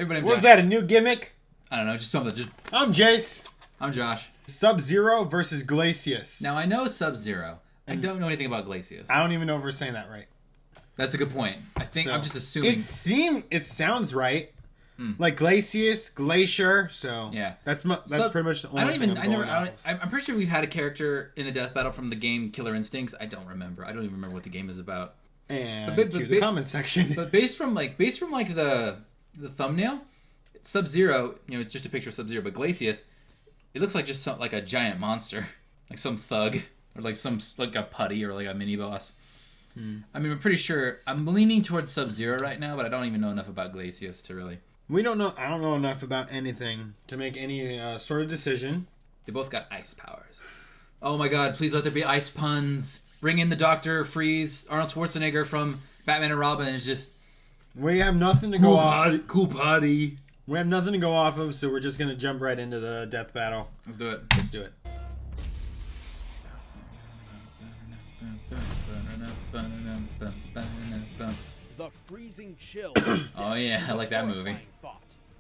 Everybody, Was that a new gimmick? I don't know, just something. I'm Jace. I'm Josh. Sub-Zero versus Glacius. Now I know Sub-Zero. I don't know anything about Glacius. I don't even know if we're saying that right. That's a good point. I think So, I'm just assuming. It sounds right. Like Glacius, Glacier. So Yeah. that's pretty much the only I'm pretty sure we've had a character in a death battle from the game Killer Instincts. I don't remember. I don't even remember what the game is about. And cue the comment section. But based from the thumbnail, Sub-Zero, it's just a picture of Sub-Zero, but Glacius, it looks like just like a giant monster, like some thug or like a putty or like a mini boss. I mean, I'm pretty sure I'm leaning towards Sub-Zero right now, but I don't even know enough about Glacius to really. We don't know. I don't know enough about anything to make any sort of decision. They both got ice powers. Oh my God! Please let there be ice puns. Bring in the Dr. Freeze, Arnold Schwarzenegger from Batman and Robin. It's just we have nothing to go off. Cool party. We have nothing to go off of, so we're just gonna jump right into the death battle. Let's do it. Let's do it. The freezing chill. Oh yeah, I like that movie. Thought.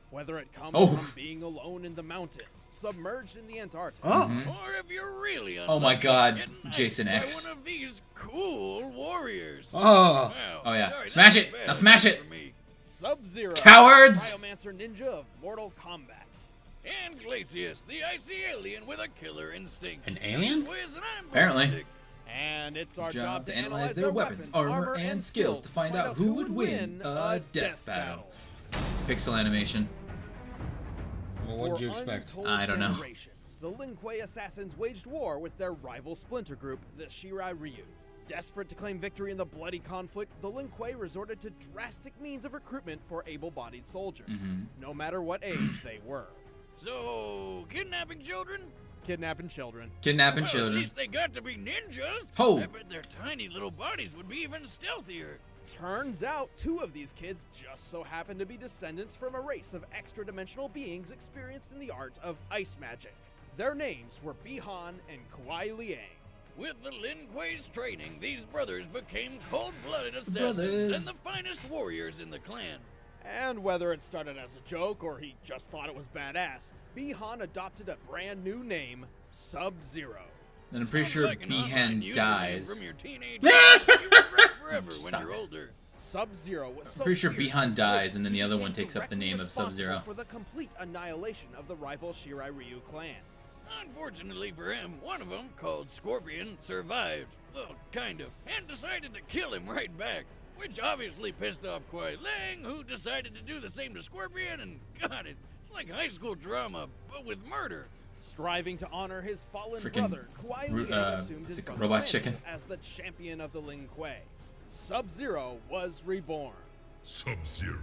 Whether it comes Oh. from being alone in the mountains, submerged in the Antarctic, Oh. Or if you're really Oh my unlucky, God, get knifed Jason by X. one of these cool warriors. Oh. Well, Oh, yeah. sorry, Smash that's it. bad Now smash it. for me. Sub-Zero, Cowards! Biomancer Ninja of Mortal Kombat. And Glacius, the icy alien with a killer instinct. An alien? He's whiz and I'm Apparently. ballistic. And it's our Job job to analyze their weapons, armor, and skills to find out who would win a death battle. Pixel animation. Well, what did you expect? For I don't know. generations, the Lin Kuei assassins waged war with their rival splinter group, the Shirai Ryu. Desperate to claim victory in the bloody conflict, the Lin Kuei resorted to drastic means of recruitment for able-bodied soldiers, no matter what age they were. So, kidnapping children? Kidnapping children. Kidnapping Well, at children. least they got to be ninjas. Ho! I bet their tiny little bodies would be even stealthier. Turns out, two of these kids just so happen to be descendants from a race of extra-dimensional beings experienced in the art of ice magic. Their names were Bihan and Kuai Liang. With the Lin Kuei's training, these brothers became cold-blooded assassins Brothers. and the finest warriors in the clan. And whether it started as a joke or he just thought it was badass, Bihan adopted a brand new name, Sub-Zero. And I'm pretty Sounds sure like an online Bihan username dies. From your teenage years. You regret forever Stop when you're it. older. Sub-Zero was so pretty sure fierce Bihan and dies, quick, and then the he other became one takes up the directly name of responsible Sub-Zero. for the complete annihilation of the rival Shirai Ryu clan. Unfortunately for him, one of them, called Scorpion, survived. Well, kind of. And decided to kill him right back. Which obviously pissed off Kuai Liang, who decided to do the same to Scorpion, and got it. It's like high school drama, but with murder. Striving to honor his fallen Freaking brother, Kuai Liang assumed his brother's Robot mantle Chicken. as the champion of the Lin Kuei. Sub-Zero was reborn. Sub-Zero.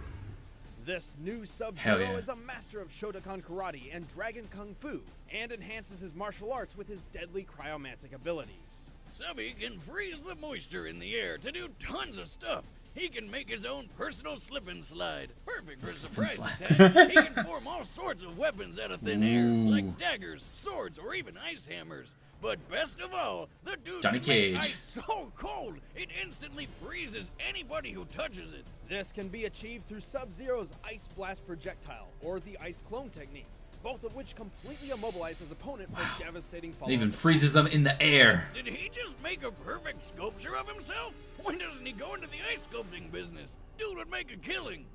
This new Hell Sub-Zero yeah. is a master of Shotokan Karate and Dragon Kung Fu, and enhances his martial arts with his deadly cryomantic abilities. Subby can freeze the moisture in the air to do tons of stuff. He can make his own personal slip and slide. Perfect for a Slip and surprise slide. attack. He can form all sorts of weapons out of thin air, Ooh. like daggers, swords, or even ice hammers. But best of all, the dude Johnny can make Cage. ice so cold it instantly freezes anybody who touches it. This can be achieved through Sub-Zero's Ice Blast projectile, or the Ice Clone technique, both of which completely immobilize his opponent for devastating It follow-up. even freezes them in the air. Did he just make a perfect sculpture of himself? Why doesn't he go into the ice sculpting business? Dude would make a killing.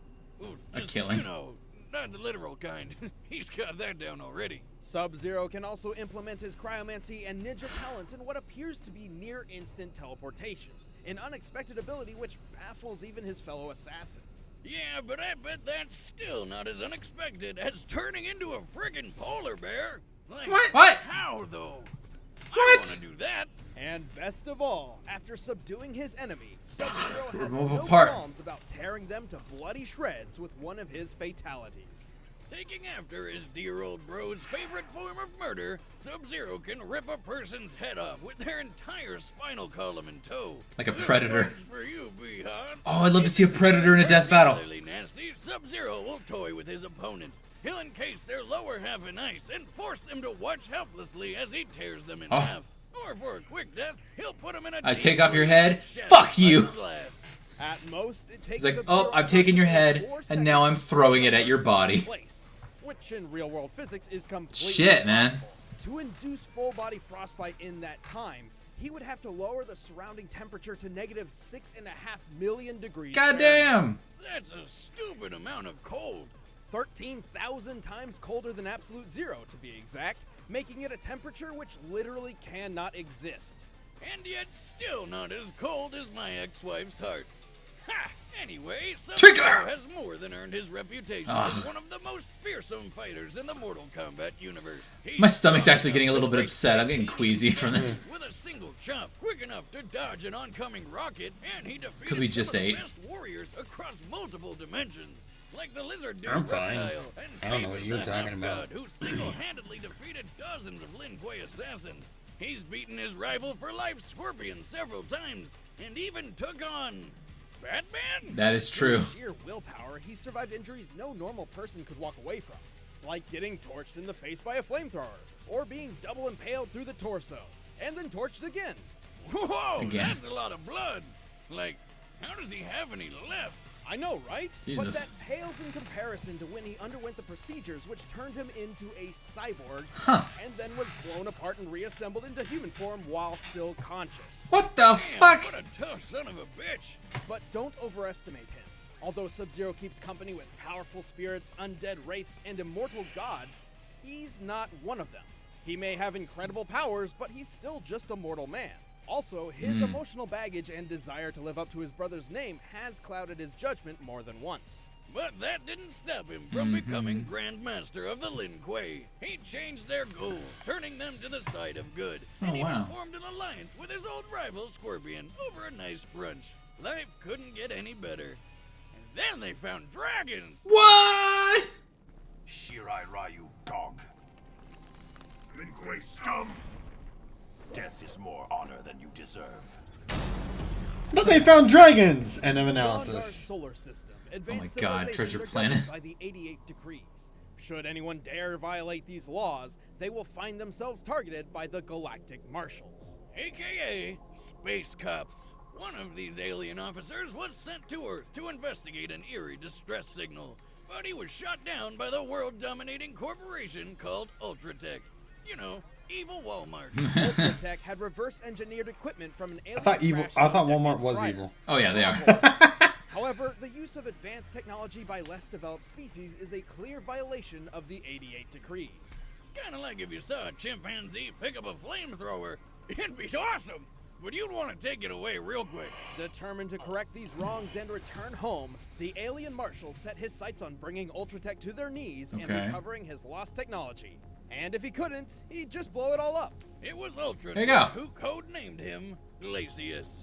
Ooh, A just, killing? You know, not the literal kind. He's got that down already. Sub-Zero can also implement his cryomancy and ninja talents in what appears to be near-instant teleportation, an unexpected ability which baffles even his fellow assassins. Yeah, but I bet that's still not as unexpected as turning into a friggin' polar bear. Like, What? How, though? I What? want to do that. And best of all, after subduing his enemy, Sub-Zero has Remove no apart. qualms about tearing them to bloody shreds with one of his fatalities. Taking after his dear old bro's favorite form of murder, Sub-Zero can rip a person's head off with their entire spinal column in tow. Like a Good predator. words for you, Bihan. Oh, I'd love to see a predator in a death battle. Particularly nasty, Sub-Zero will toy with his opponent. He'll encase their lower half in ice and force them to watch helplessly as he tears them in Oh. half. Or for a quick death, he'll put them in a I deep take off your freeze head? shattered Fuck by you. the glass. At most, it takes He's like, Sub-Zero oh, I've taken your head, 4 and now I'm seconds throwing it to at your body. place, which in real-world physics is completely Shit, man. impossible. To induce full-body frostbite in that time, he would have to lower the surrounding temperature to negative 6.5 million degrees. Goddamn! That's a stupid amount of cold. 13,000 times colder than absolute zero, to be exact, making it a temperature which literally cannot exist. And yet still not as cold as my ex-wife's heart. Ha! Anyway, Trigger! Sub-Zero has more than earned his reputation as one of the most fearsome fighters in the Mortal Kombat universe. He's My stomach's strong actually getting a enough little to bit break upset. I'm getting titanium queasy from this. with a single chop, quick enough to dodge an oncoming rocket, and he defeated 'cause we just some of ate. the best warriors across multiple dimensions. Like the lizard dude I'm fine. Reptile, and I don't know what David you're the talking Half-God, about. who single-handedly defeated dozens of Lin Kuei assassins. He's beaten his rival for life, Scorpion, several times, and even took on Batman? That is true. Through sheer willpower, he survived injuries no normal person could walk away from, like getting torched in the face by a flamethrower, or being double impaled through the torso, and then torched again. Whoa, Again. that's a lot of blood. Like, how does he have any left? I know, right? But Jesus. that pales in comparison to when he underwent the procedures which turned him into a cyborg, Huh. and then was blown apart and reassembled into human form while still conscious. What the Damn, fuck? what a tough son of a bitch. But don't overestimate him. Although Sub-Zero keeps company with powerful spirits, undead wraiths, and immortal gods, he's not one of them. He may have incredible powers, but he's still just a mortal man. Also, his emotional baggage and desire to live up to his brother's name has clouded his judgment more than once. But that didn't stop him from becoming Grand Master of the Lin Kuei. He changed their goals, turning them to the side of good, and Oh, even wow. formed an alliance with his old rival Scorpion over a nice brunch. Life couldn't get any better. And then they found dragons. What? Shirai Ryu, dog. Lin Kuei scum! Death is more honor than you deserve. But they found dragons! End of Beyond our analysis. solar system, advanced Oh my God, civilizations Treasure are Planet. governed by the 88 decrees. Should anyone dare violate these laws, they will find themselves targeted by the Galactic Marshals. AKA Space Cops. One of these alien officers was sent to Earth to investigate an eerie distress signal, but he was shot down by the world-dominating corporation called Ultratech. You know, evil Walmart. Ultratech had reverse-engineered equipment from an alien I thought Walmart decades was prior. evil. Oh yeah, they are. However, the use of advanced technology by less developed species is a clear violation of the 88 decrees. Kinda like if you saw a chimpanzee pick up a flamethrower. It'd be awesome, but you'd want to take it away real quick. Determined to correct these wrongs and return home, the alien marshal set his sights on bringing Ultratech to their knees and Okay. recovering his lost technology. And if he couldn't, he'd just blow it all up. It was Ultratech There you go. who codenamed him Glacius.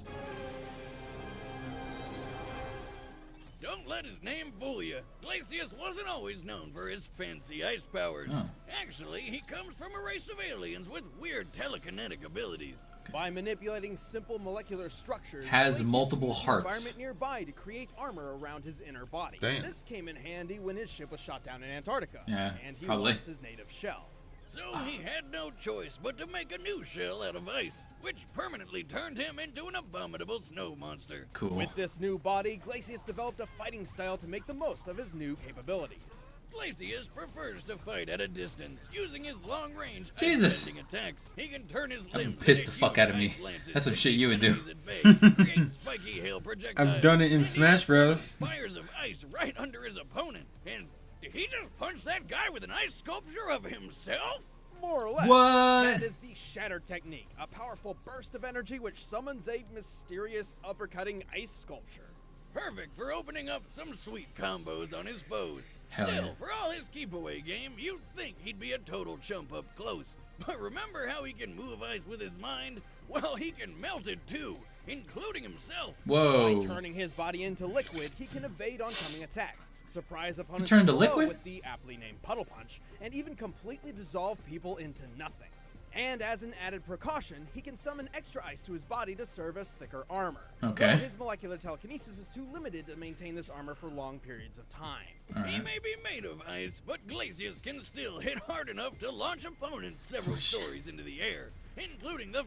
Don't let his name fool you. Glacius wasn't always known for his fancy ice powers. Oh. Actually, he comes from a race of aliens with weird telekinetic abilities. By manipulating simple molecular structures, Has Glacius multiple used the hearts. environment nearby to create armor around his inner body. Damn. This came in handy when his ship was shot down in Antarctica, Yeah, and he probably. lost his native shell. So he had no choice but to make a new shell out of ice, which permanently turned him into an abominable snow monster. Cool. With this new body, Glacius developed a fighting style to make the most of his new capabilities. Glacius prefers to fight at a distance, using his long-range Jesus. ice-bending attacks. He can turn his That would limbs piss into the fuck huge out of me. ice lances That's some that shit keep you would do. enemies at bay, create spiky hail projectiles, I've done it in and he Smash Bros. Spires of ice right under his opponent. And did he just punch that guy with an ice sculpture of himself? More or less, What? that is the Shatter Technique, a powerful burst of energy which summons a mysterious uppercutting ice sculpture. Perfect for opening up some sweet combos on his foes. Hell Still, yeah. for all his keep-away game, you'd think he'd be a total chump up close. But remember how he can move ice with his mind? Well, he can melt it too, including himself. Whoa. By turning his body into liquid, he can evade oncoming attacks, surprise opponents turned to below liquid? with the aptly named Puddle Punch, and even completely dissolve people into nothing. And as an added precaution, he can summon extra ice to his body to serve as thicker armor. Okay. Though his molecular telekinesis is too limited to maintain this armor for long periods of time. He may be made of ice, but Glacius can still hit hard enough to launch opponents several stories into the air, including the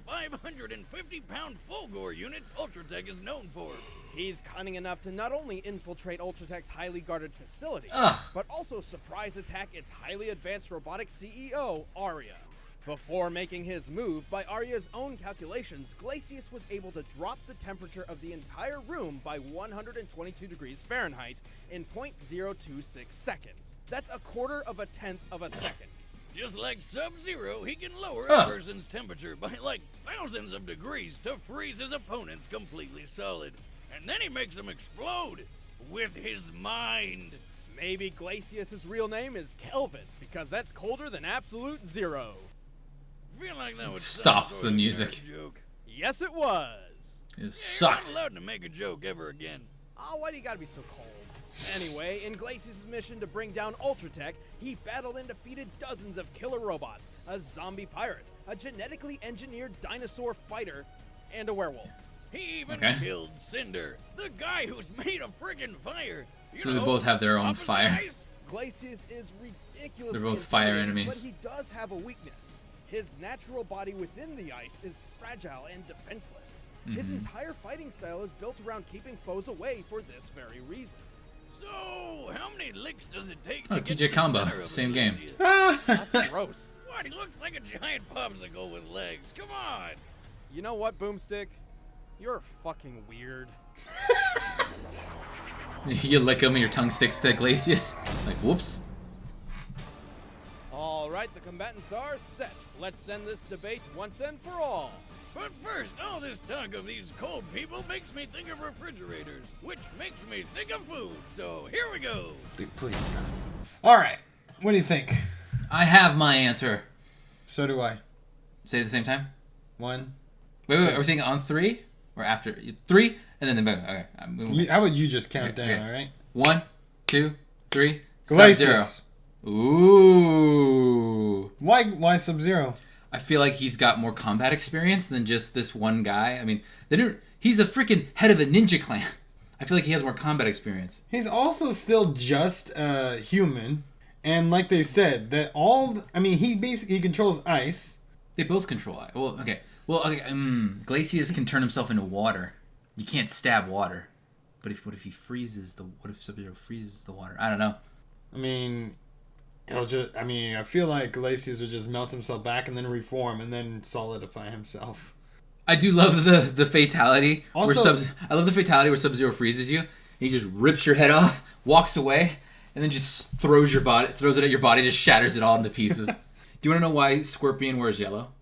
550-pound Fulgor units Ultratech is known for. He's cunning enough to not only infiltrate Ultratech's highly guarded facility, but also surprise attack its highly advanced robotic CEO, Arya. Before making his move, by Arya's own calculations, Glacius was able to drop the temperature of the entire room by 122 degrees Fahrenheit in 0.026 seconds. That's a quarter of a tenth of a second. Just like Sub-Zero, he can lower a person's temperature by like thousands of degrees to freeze his opponents completely solid. And then he makes them explode with his mind. Maybe Glacius's real name is Kelvin, because that's colder than absolute zero. Feel like that was Stops the music. Joke. Yes, it was. It You're sucks. not allowed to make a joke ever again. Oh, why do you gotta be so cold? Anyway, in Glacius' mission to bring down Ultratech, he battled and defeated dozens of killer robots, a zombie pirate, a genetically engineered dinosaur fighter, and a werewolf. He even Okay. killed Cinder, the guy who's made of friggin' fire. You So they know, both have their own opposite fire. eyes. Glacius is ridiculously They're both fire intimidating, enemies. but he does have a weakness. His natural body within the ice is fragile and defenseless. His entire fighting style is built around keeping foes away for this very reason. So, how many licks does it take Oh, to get TJ to the combo. center It's the of same a game. Glacius? That's gross. What? He looks like a giant popsicle with legs. Come on. You know what, Boomstick? You're fucking weird. You lick him and your tongue sticks to Glacius. Like, whoops. All right, the combatants are set. Let's end this debate once and for all. But first, all this talk of these cold people makes me think of refrigerators, which makes me think of food. So here we go. Dude, please stop. All right. What do you think? I have my answer. So do I. Say it at the same time. 1. Wait. Are we saying on 3 or after 3 and then the okay? I'm moving. How would you just count Okay, down? okay. All right. 1, 2, 3. Sub-Zero. Glacius. Ooh. Why Sub-Zero? I feel like he's got more combat experience than just this one guy. I mean, he's a freaking head of a ninja clan. I feel like he has more combat experience. He's also still just a human, and like they said, he controls ice. They both control ice. Well, okay. Glacius can turn himself into water. You can't stab water. But what if he freezes what if Sub-Zero freezes the water? I don't know. I mean, I feel like Glacius would just melt himself back and then reform and then solidify himself. I do love the fatality. Also- I love the fatality where Sub-Zero freezes you. And he just rips your head off, walks away, and then just throws it at your body, just shatters it all into pieces. Do you want to know why Scorpion wears yellow?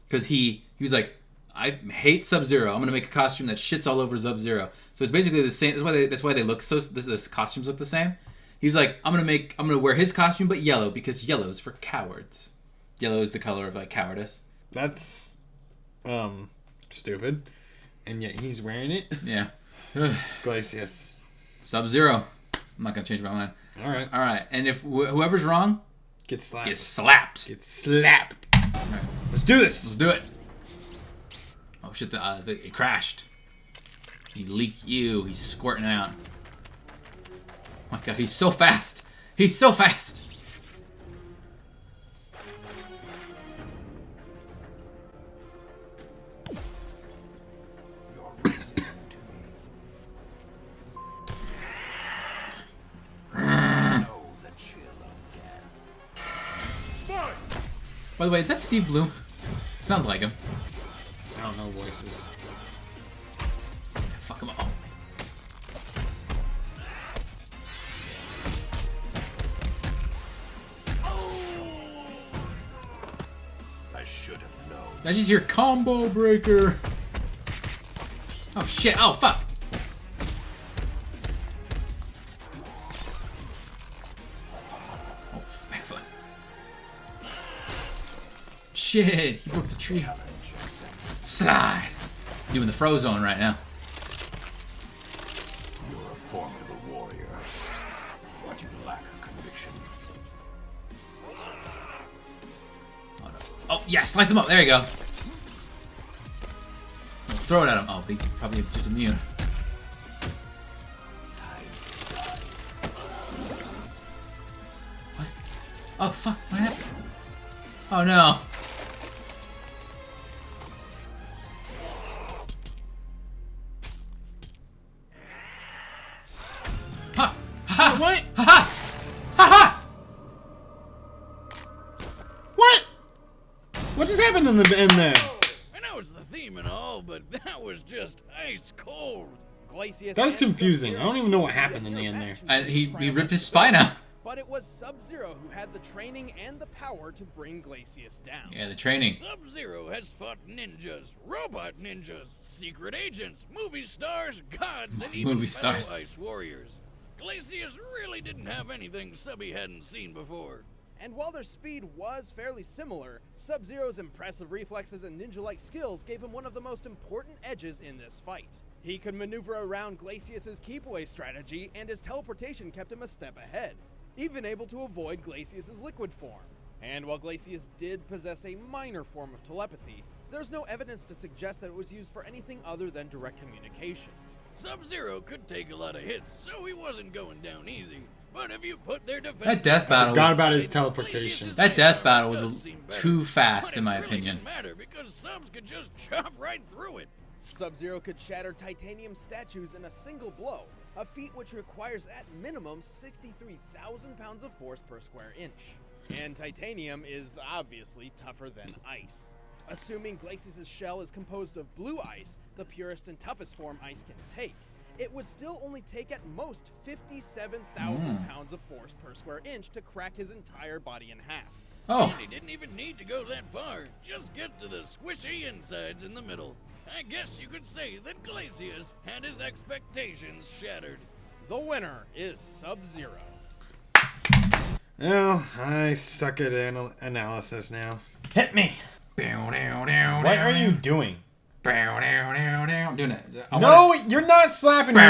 Because he was like, I hate Sub-Zero. I'm gonna make a costume that shits all over Sub-Zero. So it's basically the same. That's why they look so. This costumes look the same. He was like, I'm gonna wear his costume but yellow because yellow is for cowards. Yellow is the color of like cowardice. That's stupid, and yet he's wearing it. Yeah. Glacius. Sub-Zero. I'm not gonna change my mind. All right. All right, and if whoever's wrong, Get slapped. gets slapped. Get slapped. Right. Let's do Let's this. do it. Oh shit! It crashed. He leaked you. He's squirting out. Oh my god, he's so fast. He's so fast. By the way, is that Steve Bloom? Sounds like him. I don't know voices. Fuck him up. I should have known. I just hear combo breaker. Oh shit! Oh fuck! Oh, backfoot. Shit! He broke the tree. Slide. Doing the Frozone right now. You're a formidable warrior, but you lack conviction. Oh, no. Oh yeah! Slice him up. There you go. Throw it at him. Oh, he's probably just immune. What? Oh fuck! What happened? Oh no! What just happened in there? I know it's the theme and all, but that was just ice cold. Glacius That was and confusing. Sub-Zero I don't even know what seemed to happened be in a the mere end there. action And he figure ripped his crying spine out out. space, but it was Sub-Zero who had the training and the power to bring Glacius down. Yeah, the training. Sub-Zero has fought ninjas, robot ninjas, secret agents, movie stars, gods, and even Movie fellow stars. ice warriors. Glacius really didn't have anything Subby hadn't seen before. And while their speed was fairly similar, Sub-Zero's impressive reflexes and ninja-like skills gave him one of the most important edges in this fight. He could maneuver around Glacius's keep-away strategy, and his teleportation kept him a step ahead, even able to avoid Glacius's liquid form. And while Glacius did possess a minor form of telepathy, there's no evidence to suggest that it was used for anything other than direct communication. Sub-Zero could take a lot of hits, so he wasn't going down easy. But if you put their defense... That death battle Forgot was, about his teleportation. that death battle was too fast, in my But it opinion. really didn't matter because Subs could just chop right through it. Sub-Zero could shatter titanium statues in a single blow, a feat which requires at minimum 63,000 pounds of force per square inch. And titanium is obviously tougher than ice. Assuming Glacius' shell is composed of blue ice, the purest and toughest form ice can take, it would still only take at most 57,000 pounds of force per square inch to crack his entire body in half. Oh, And he didn't even need to go that far. Just get to the squishy insides in the middle. I guess you could say that Glacius had his expectations shattered. The winner is Sub-Zero. Well, I suck at analysis now. Hit me. what What are you doing? I'm doing it. No, you're not slapping me.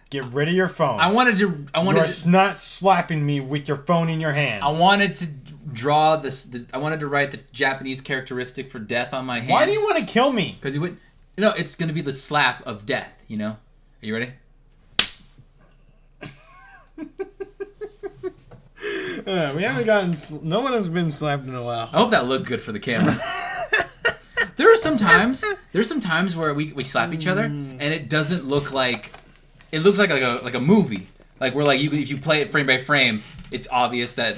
Get rid of your phone. I wanted to. You're not slapping me with your phone in your hand. I wanted to draw this. I wanted to write the Japanese characteristic for death on my hand. Why do you want to kill me? Because you would. No, it's gonna be the slap of death. You know. Are you ready? We haven't gotten. No one has been slapped in a while. I hope that looked good for the camera. There's some times where we slap each other and it doesn't look like. It looks like a movie. Like where if you play it frame by frame, it's obvious that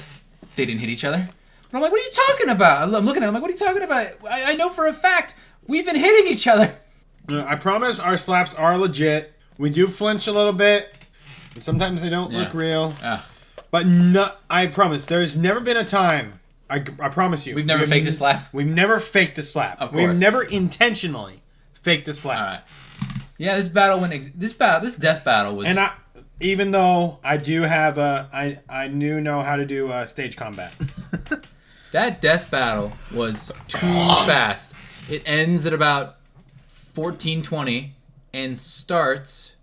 they didn't hit each other. But I'm like, what are you talking about? I'm looking at it, I'm like, what are you talking about? I know for a fact we've been hitting each other. I promise our slaps are legit. We do flinch a little bit. And sometimes they don't look real. But I promise, there's never been a time. I promise you. We've never faked a slap? We've never faked a slap. Of course. We've never intentionally faked a slap. All right. Yeah, this battle this death battle was. And even though I do have I do know how to do stage combat. That death battle was too fast. It ends at about 14:20 and starts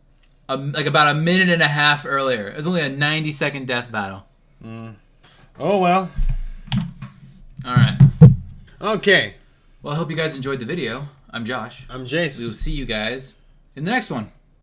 about a minute and a half earlier. It was only a 90-second death battle. Oh well. All right. Okay. Well, I hope you guys enjoyed the video. I'm Josh. I'm We Jace. will see you guys in the next one.